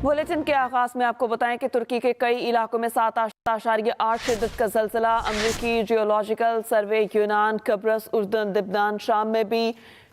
Bulletin के आगाज में आपको बताएं कि तुर्की के कई इलाकों में 7.8 शिद्दत का ज़लज़ला। अमरीकी जियोलॉजिकल सर्वे यूनान, कब्रस, उर्दन, लिबनान, शाम में भी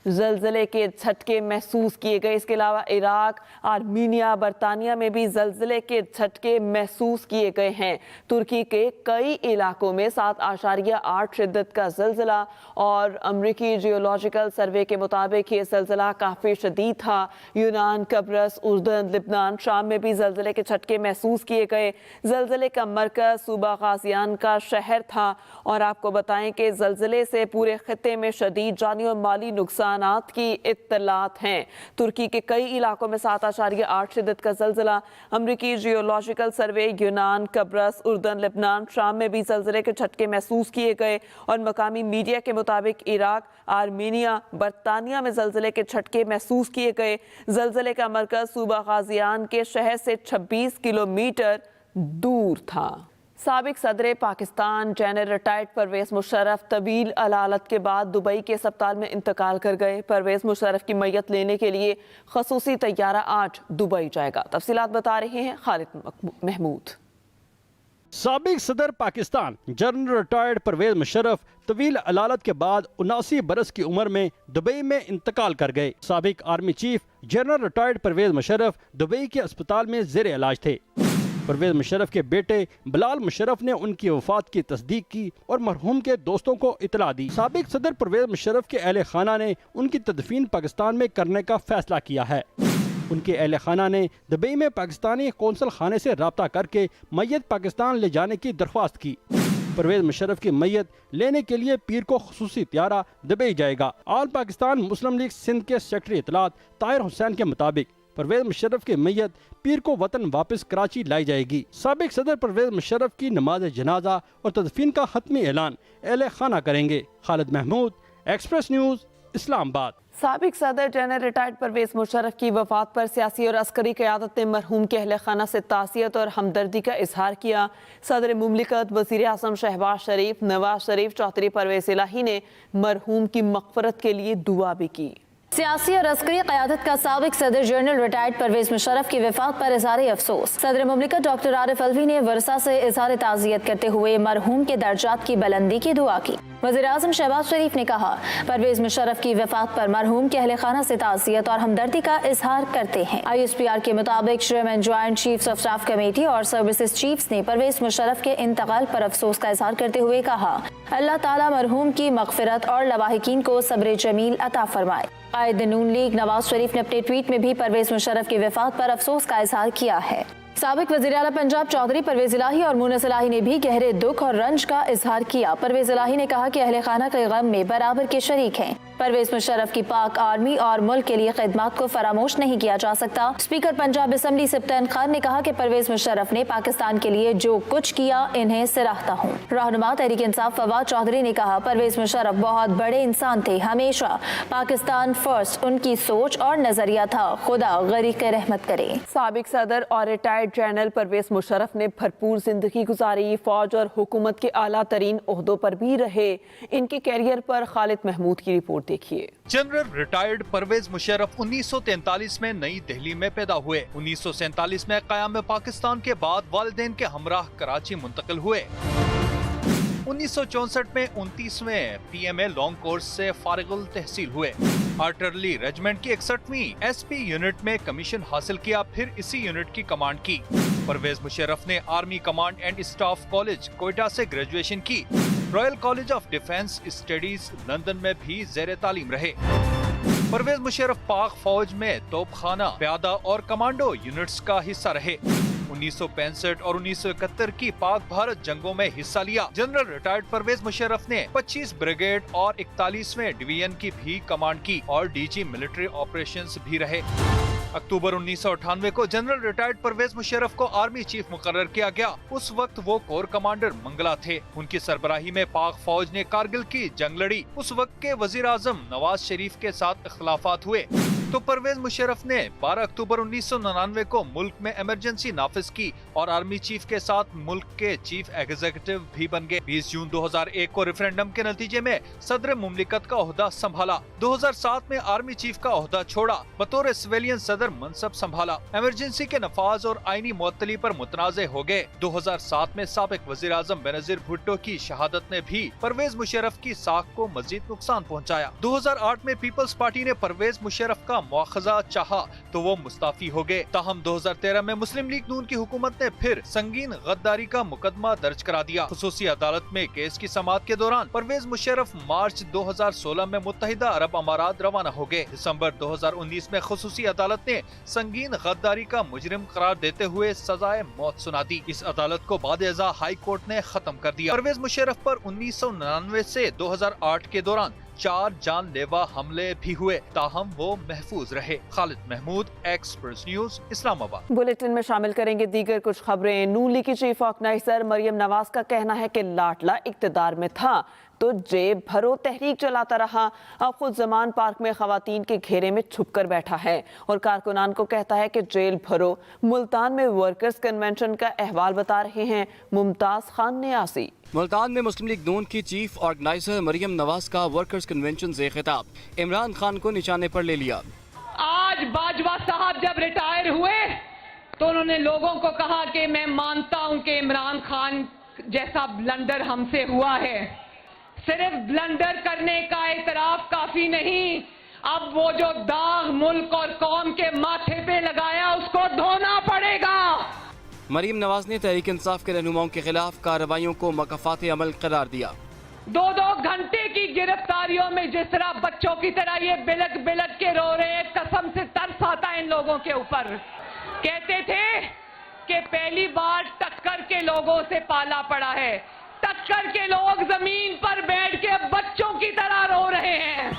ज़लज़ले के झटके महसूस किए गए। इसके अलावा इराक, आर्मीनिया, बरतानिया में भी ज़लज़ले के झटके महसूस किए गए हैं। तुर्की के कई इलाकों में 7.8 शिद्दत का ज़लज़ला और अमरीकी जियोलॉजिकल सर्वे के मुताबिक ये ज़लज़ला काफ़ी शदीद था। यूनान, कब्रस, उर्दन, लिबनान, शाम में भी ज़लज़ले के झटके महसूस किए गए। ज़लज़ले का मरकज़ सूबा गाज़ियान का शहर था और आपको बताएं कि ज़लज़ले से पूरे खित्ते में शदीद जानी और माली नुकसान की इत्तलात हैं। तुर्की के कई इलाकों में 7.8 शिद्दत का ज़लज़ला। अमरीकी जियोलॉजिकल सर्वे यूनान, कब्रस, उर्दन, लिबनान, शाम में भी ज़लज़ले के झटके महसूस किए गए और मकामी मीडिया के मुताबिक इराक, आर्मीनिया, बरतानिया में ज़लज़ले के झटके महसूस किए गए। ज़लज़ले का मरकज़ सूबा गाज़ियान के शहर से 26 किलोमीटर दूर था। साबिक सदर पाकिस्तान जनरल रिटायर्ड परवेज़ मुशर्रफ तवील अलालत के बाद दुबई के अस्पताल में इंतकाल कर गए। परवेज़ मुशर्रफ की मैयत लेने के लिए खसूसी तैयारा आज दुबई जाएगा। तफसीलात बता रहे हैं खालिद महमूद। साबिक सदर पाकिस्तान जनरल रिटायर्ड परवेज़ मुशर्रफ तवील अलालत के बाद 79 बरस की उम्र में दुबई में इंतकाल कर गए। साबिक army chief general retired Pervez Musharraf Dubai के अस्पताल में जेर इलाज थे। परवेज़ मुशर्रफ के बेटे बिलाल मुशर्रफ ने उनकी वफात की तस्दीक की और मरहूम के दोस्तों को इतला दी। साबिक सदर परवेज़ मुशर्रफ के अहले खाना ने उनकी तदफीन पाकिस्तान में करने का फैसला किया है। उनके अहले खाना ने दुबई में पाकिस्तानी कौंसल खाने से राब्ता करके मैयत पाकिस्तान ले जाने की दरख्वास्त की। परवेज़ मुशर्रफ की मैयत लेने के लिए पीर को खसूसी त्यारा दुबई जाएगा। आल पाकिस्तान मुस्लिम लीग सिंध के सेक्रेटरी इतलात ताहिर हुसैन के मुताबिक परवेज़ मुशर्रफ की मैयत पीर को वतन वापस कराची लाई जाएगी। साबिक सदर परवेज़ मुशर्रफ की नमाज जनाजा और तदफीन का हतमी ऐलान अहले खाना करेंगे। Khalid Mahmood, Express News, Islamabad. साबिक सदर जनरल रिटायर्ड परवेज़ मुशर्रफ की वफात पर सियासी और अस्करी क़यादत ने मरहूम के अहले खाना से ताज़ियत और हमदर्दी का इजहार किया। सदर मुमलिकत वज़ीर आज़म शहबाज शरीफ, नवाज शरीफ, चौधरी परवेज़ इलाही ने मरहूम की मग़फ़रत के लिए दुआ भी की। सियासी और अस्करी क़यादत का साबिक सदर जनरल रिटायर्ड परवेज़ मुशर्रफ की वफात पर इज़हार अफसोस। सदर मुमलिकत डॉक्टर आरिफ अलवी ने वरसा से इज़हार ताज़ियत करते हुए मरहूम के दर्जात की बुलंदी की दुआ की। वज़ीर आज़म शहबाज शरीफ ने कहा, परवेज़ मुशर्रफ की वफात पर मरहूम के अहले खाना से ताज़ियत और हमदर्दी का इजहार करते हैं। ISPR के मुताबिक chairman joint chiefs of staff committee और सर्विसेज चीफ्स ने परवेज़ मुशर्रफ के इंतकाल पर अफसोस का इजहार करते हुए कहा, अल्लाह ताला मरहूम की मग़फ़िरत और लवाहिकीन को सब्र जमील अता फरमाए। कायद नून लीग नवाज शरीफ ने अपने ट्वीट में भी परवेज़ मुशर्रफ की वफात पर अफसोस का इजहार किया है। साबिक वज़ीर आला पंजाब चौधरी परवेज़ इलाही और मुनस इलाही ने भी गहरे दुख और रंज का इजहार किया। परवेज़ इलाही ने कहा कि अहले खाना के गम में बराबर के शरीक हैं। परवेज़ मुशर्रफ की पाक आर्मी और मुल्क के लिए खिदमत को फरामोश नहीं किया जा सकता। स्पीकर पंजाब असम्बली सिप्तान खान ने कहा कि परवेज़ मुशर्रफ ने पाकिस्तान के लिए जो कुछ किया, इन्हें सराहता हूँ। रहनुमा तहरीक इंसाफ फवाद चौधरी ने कहा, परवेज़ मुशर्रफ बहुत बड़े इंसान थे, हमेशा पाकिस्तान फर्स्ट उनकी सोच और नजरिया था। खुदा गरीक़ रहमत करे। साबिक सदर और रिटायर्ड जनरल परवेज़ मुशर्रफ ने भरपूर जिंदगी गुजारी। फौज और हुकूमत के आला तरीन ओहदों पर भी रहे। इनके कैरियर पर खालिद महमूद की रिपोर्ट देखिए। जनरल रिटायर्ड परवेज़ मुशर्रफ 1943 में नई दिल्ली में पैदा हुए। 1947 में क़याम पाकिस्तान के बाद वालिदैन के हमराह कराची मुंतकिल हुए। 1964 में 29वें PMA लॉन्ग कोर्स से फारिगुल तहसील हुए। आर्टिलरी रेजिमेंट की 61वीं SP यूनिट में कमीशन हासिल किया, फिर इसी यूनिट की कमांड की। परवेज़ मुशर्रफ ने army command and staff college Quetta से ग्रेजुएशन की। Royal college of defence studies London में भी ज़ेर तालीम रहे। परवेज़ मुशर्रफ पाक फौज में तोपखाना, प्यादा और कमांडो यूनिट्स का हिस्सा रहे। 1965 और 1971 की पाक भारत जंगों में हिस्सा लिया। जनरल रिटायर्ड परवेज़ मुशर्रफ ने 25 ब्रिगेड और 41वें डिवीजन की भी कमांड की और DG मिलिट्री ऑपरेशंस भी रहे। अक्टूबर 1998 को जनरल रिटायर्ड परवेज़ मुशर्रफ को आर्मी चीफ मुकर्रर किया गया। उस वक्त वो कोर कमांडर मंगला थे। उनकी सरबराही में पाक फौज ने कारगिल की जंग लड़ी। उस वक्त के वजीर आजम नवाज शरीफ के साथ इख्तिलाफात हुए। तो परवेज मुशर्रफ ने 12 अक्टूबर 1999 को मुल्क में इमरजेंसी नाफिज की और आर्मी चीफ के साथ मुल्क के चीफ एग्जीक्यूटिव भी बन गए। 20 जून 2001 को रेफरेंडम के नतीजे में सदर मुमलिकत का ओहदा संभाला। 2007 में आर्मी चीफ का ओहदा छोड़ा, बतौर सिविलियन सदर मनसब संभाला। इमरजेंसी के नफाज और आईनी मुअत्तली पर मुतनाज़े हो गए। 2007 में साबिक वज़ीर आज़म बेनज़ीर भुट्टो की शहादत ने भी परवेज मुशर्रफ की साख को मजीद नुकसान पहुँचाया। 2008 में पीपल्स पार्टी ने परवेज मुशर्रफ का मुआखजा चाहा तो वो मुस्ताफी हो गए। ताहम 2013 में मुस्लिम लीग नून की हुकूमत ने फिर संगीन गद्दारी का मुकदमा दर्ज करा दिया। खुसूसी अदालत में केस की समाअत के दौरान परवेज मुशर्रफ मार्च 2016 में मुत्तहिदा अरब अमारात रवाना हो गए। दिसंबर 2019 में खुसूसी अदालत ने संगीन गद्दारी का मुजरिम करार देते हुए सजाए मौत सुना दी। इस अदालत को बाद अज़ा हाई कोर्ट ने खत्म कर दिया। परवेज मुशर्रफ पर 1999 से 2008 के दौरान 4 जानलेवा हमले भी हुए, ताहम वो महफूज रहे। Khalid Mahmood, Express News, Islamabad. Bulletin में शामिल करेंगे दीगर कुछ खबरें। नून लीग की चीफ ऑर्गेनाइजर मरियम नवाज का कहना है कि लाडला इक्तदार में था तो जेब भरो तहरीक चलाता रहा, अब खुद जमान पार्क में खवातीन के घेरे में छुप कर बैठा है और कारकुनान को कहता है कि जेल भरो। मुल्तान में वर्कर्स कन्वेंशन का अहवाल बता रहे हैं मुमताज खान नियासी। मुल्तान में मुस्लिम लीग नून की चीफ ऑर्गेनाइजर मरियम नवाज का वर्कर्स कन्वेंशन से खिताब इमरान खान को निशाने पर ले लिया। आज बाजवा साहब जब रिटायर हुए तो उन्होंने लोगों को कहा कि मैं मानता हूं कि इमरान खान जैसा ब्लंडर हमसे हुआ है, सिर्फ ब्लंडर करने का एतराफ काफी नहीं, अब वो जो दाग मुल्क और कौम के माथे पे लगाया उसको धोना पड़ेगा। मरीम नवाज ने तहरीक इंसाफ के रहनुमाओं के खिलाफ कार्रवाइयों को मकफात अमल करार दिया। 2-2 घंटे की गिरफ्तारियों में जिस तरह बच्चों की तरह ये बिलक बिलक के रो रहे हैं, कसम से तरस आता है इन लोगों के ऊपर। कहते थे कि पहली बार टक्कर के लोगों से पाला पड़ा है, टक्कर के लोग जमीन पर बैठ के बच्चों की तरह रो रहे हैं।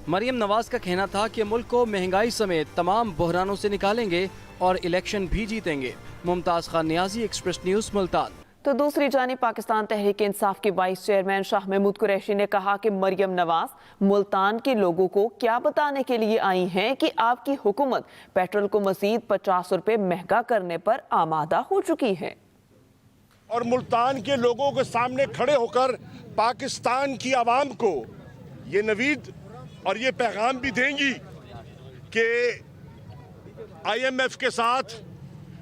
मरियम नवाज का कहना था कि मुल्क को महंगाई समेत तमाम बहरानों से निकालेंगे और इलेक्शन भी जीतेंगे। Mumtaz Khan Niazi, Express News, Multan. तो दूसरी जानिब पाकिस्तान तहरीक इंसाफ के वाइस चेयरमैन शाह महमूद कुरैशी ने कहा कि मरियम नवाज मुल्तान के लोगों को क्या बताने के लिए आई हैं कि आपकी हुकूमत पेट्रोल को मजीद 50 रुपए महंगा करने पर आमादा हो चुकी है और मुल्तान के लोगों के सामने खड़े होकर पाकिस्तान की आवाम को ये नवीद और ये पैगाम भी देंगी कि IMF के साथ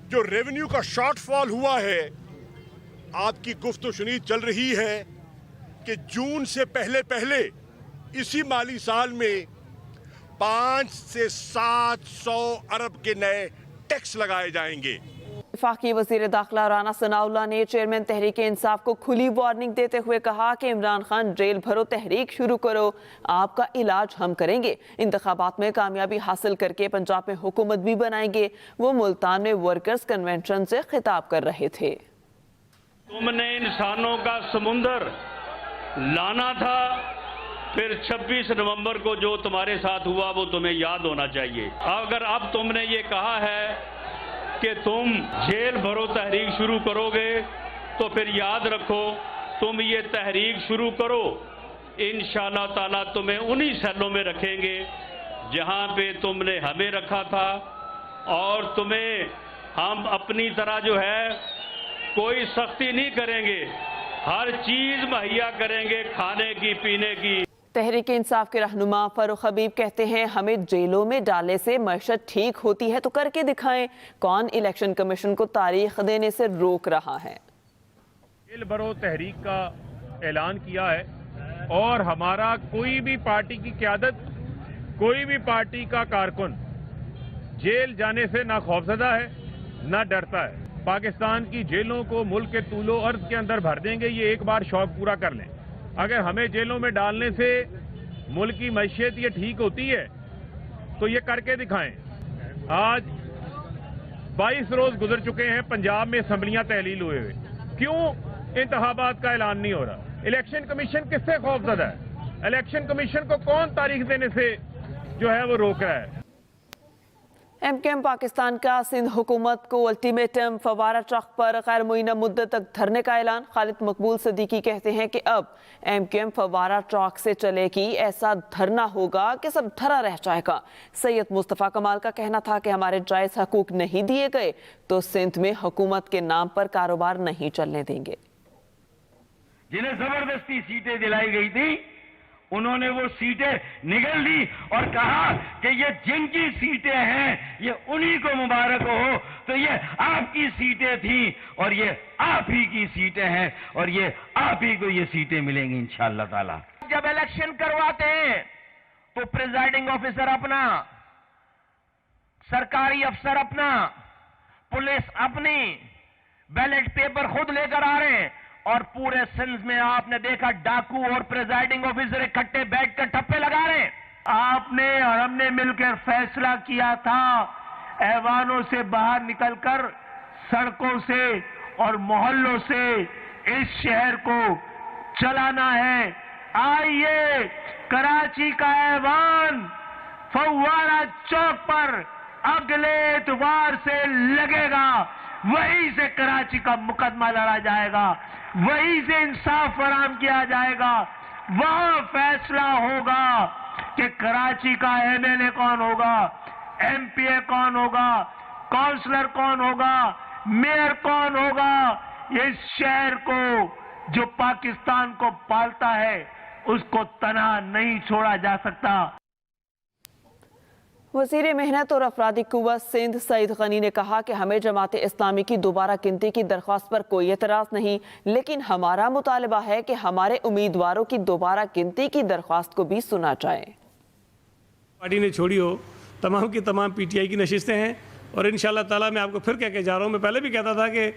जो रेवेन्यू का शॉर्टफॉल हुआ है, आपकी गुफ्तगू चल रही है कि जून से पहले इसी माली साल में 5 से 700 अरब के नए टैक्स लगाए जाएंगे। वफाकी वज़ीर दाखिला राना सनाउल्लाह ने चेयरमैन तहरीक इंसाफ को खुली वार्निंग देते हुए कहा कि इमरान खान जेल भरो तहरीक शुरू करो, आपका इलाज हम करेंगे, इंतखाबात में कामयाबी हासिल करके पंजाब में हुकूमत भी बनाएंगे। वो मुल्तान में वर्कर्स कन्वेंशन से खिताब कर रहे थे। तुमने इंसानों का समुंदर लाना था, फिर 26 नवंबर को जो तुम्हारे साथ हुआ वो तुम्हें याद होना चाहिए। अगर अब तुमने ये कहा है कि तुम जेल भरो तहरीक शुरू करोगे तो फिर याद रखो, तुम ये तहरीक शुरू करो, इंशाअल्लाह ताला तुम्हें उन्हीं सेलों में रखेंगे जहां पे तुमने हमें रखा था, और तुम्हें हम अपनी तरह जो है कोई सख्ती नहीं करेंगे, हर चीज मुहैया करेंगे, खाने की, पीने की। तहरीक इंसाफ के रहनुमा फारूक हबीब कहते हैं हमें जेलों में डालने से मईशत ठीक होती है तो करके दिखाएं, कौन इलेक्शन कमीशन को तारीख देने से रोक रहा है। जेल भरो तहरीक का ऐलान किया है और हमारा कोई भी पार्टी की क़यादत, कोई भी पार्टी का कारकुन जेल जाने से ना खौफजदा है ना डरता है। पाकिस्तान की जेलों को मुल्क के तूलो अर्ज के अंदर भर देंगे, ये एक बार शौक पूरा कर लें। अगर हमें जेलों में डालने से मुल्क की मैशियत ये ठीक होती है तो ये करके दिखाएं। आज 22 रोज गुजर चुके हैं पंजाब में असम्बलियां तहलील हुए हुए, क्यों इंतखाबात का ऐलान नहीं हो रहा? इलेक्शन कमीशन किससे खौफजदा है? इलेक्शन कमीशन को कौन तारीख देने से जो है वो रोक रहा है? MKM पाकिस्तान का सिंध हुकूमत को अल्टीमेटम, फवारा ट्रक पर गैर मुय्यना मुद्दत तक धरने का ऐलान। खालिद मकबूल सिद्दीकी कहते हैं कि अब MKM फवारा ट्रक से चलेगी, ऐसा धरना होगा कि सब धरा रह जाएगा। सैयद मुस्तफ़ा कमाल का कहना था कि हमारे जायज़ हकूक नहीं दिए गए तो सिंध में हुकूमत के नाम पर कारोबार नहीं चलने देंगे। जिन्हें जबरदस्ती सीटें दिलाई गई थी उन्होंने वो सीटें निगल दी और कहा कि ये जिनकी सीटें हैं ये उन्हीं को मुबारक हो, तो ये आपकी सीटें थी और ये आप ही की सीटें हैं और ये आप ही को ये सीटें मिलेंगी इंशाअल्लाह ताला। जब इलेक्शन करवाते हैं तो प्रिजाइडिंग ऑफिसर अपना, सरकारी अफसर अपना, पुलिस अपनी, बैलेट पेपर खुद लेकर आ रहे हैं और पूरे सिंध में आपने देखा डाकू और प्रिजाइडिंग ऑफिसर इकट्ठे बैठकर ठप्पे लगा रहे हैं। आपने और हमने मिलकर फैसला किया था ऐवानों से बाहर निकलकर सड़कों से और मोहल्लों से इस शहर को चलाना है। आइए कराची का ऐवान फव्वारा चौक पर अगले इतवार से लगेगा, वहीं से कराची का मुकदमा लड़ा जाएगा, वहीं से इंसाफ फराहम किया जाएगा। वहां फैसला होगा कि कराची का MLA कौन होगा, MPA कौन होगा, काउंसलर कौन होगा, मेयर कौन होगा। इस शहर को जो पाकिस्तान को पालता है उसको तना नहीं छोड़ा जा सकता। वज़ीर मेहनत और अफरादी कुव्वत सिंध सईद गनी ने कहा कि हमें जमात इस्लामी की दोबारा गिनती की दरख्वास्त पर कोई एतराज़ नहीं, लेकिन हमारा मुतालबा है कि हमारे उम्मीदवारों की दोबारा गिनती की दरख्वास्त को भी सुना जाए। पार्टी ने छोड़ी हो, तमाम की तमाम PTI की नशिस्तें हैं और इंशाअल्लाह ताला मैं आपको फिर कह के जा रहा हूँ, मैं पहले भी कहता था कि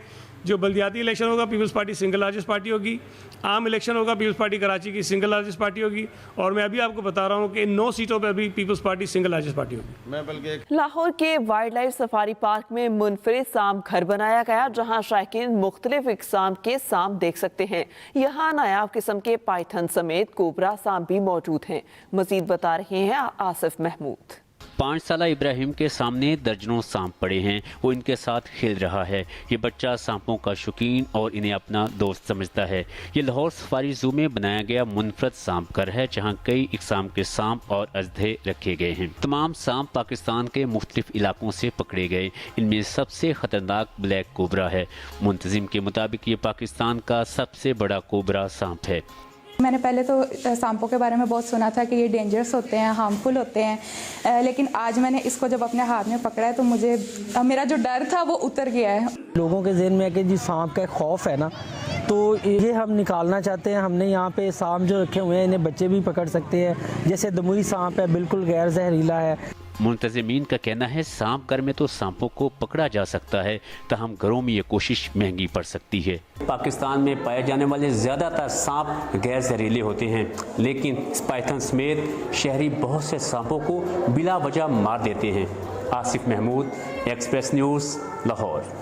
जो बल्दियाती इलेक्शन होगा Peoples Party single largest party होगी, आम इलेक्शन होगा पीपल्स पार्टी कराची की सिंगल लार्जेस्ट पार्टी होगी और मैं अभी आपको बता रहा हूँ कि इन 9 सीटों पर अभी Peoples Party single largest party होगी। लाहौर के वाइल्ड लाइफ सफारी पार्क में मुनफरिद सांप घर बनाया गया, जहाँ शायकीन मुख्तलिफ इकसाम के सांप देख सकते हैं। यहाँ नायाब किस्म के पाइथन समेत कोबरा सांप भी मौजूद हैं। मजीद बता रहे हैं आसिफ महमूद। 5 साला इब्राहिम के सामने दर्जनों सांप पड़े हैं, वो इनके साथ खेल रहा है। ये बच्चा सांपों का शौकीन और इन्हें अपना दोस्त समझता है। ये लाहौर सफारी जू में बनाया गया मुनफरद सांप घर है, जहाँ कई इकसाम के सांप और अजदे रखे गए हैं। तमाम सांप पाकिस्तान के मुख्तलिफ इलाकों से पकड़े गए। इनमें सबसे खतरनाक ब्लैक कोबरा है। मुंतजिम के मुताबिक ये पाकिस्तान का सबसे बड़ा कोबरा सांप है। मैंने पहले तो सांपों के बारे में बहुत सुना था कि ये डेंजरस होते हैं, हार्मफुल होते हैं, लेकिन आज मैंने इसको जब अपने हाथ में पकड़ा है तो मुझे मेरा जो डर था वो उतर गया है। लोगों के ज़हन में है कि जी सांप का एक खौफ है ना, तो ये हम निकालना चाहते हैं। हमने यहाँ पे सांप जो रखे हुए हैं इन्हें बच्चे भी पकड़ सकते हैं, जैसे दमुई सांप है, बिल्कुल गैर जहरीला है। मुंतज़िमीन का कहना है सांप घर में तो सांपों को पकड़ा जा सकता है, ताहम घरों में ये कोशिश महंगी पड़ सकती है। पाकिस्तान में पाए जाने वाले ज़्यादातर सांप गैर जहरीले होते हैं, लेकिन पाइथन समेत शहरी बहुत से सांपों को बिला वजह मार देते हैं। Asif Mahmood, Express News, Lahore.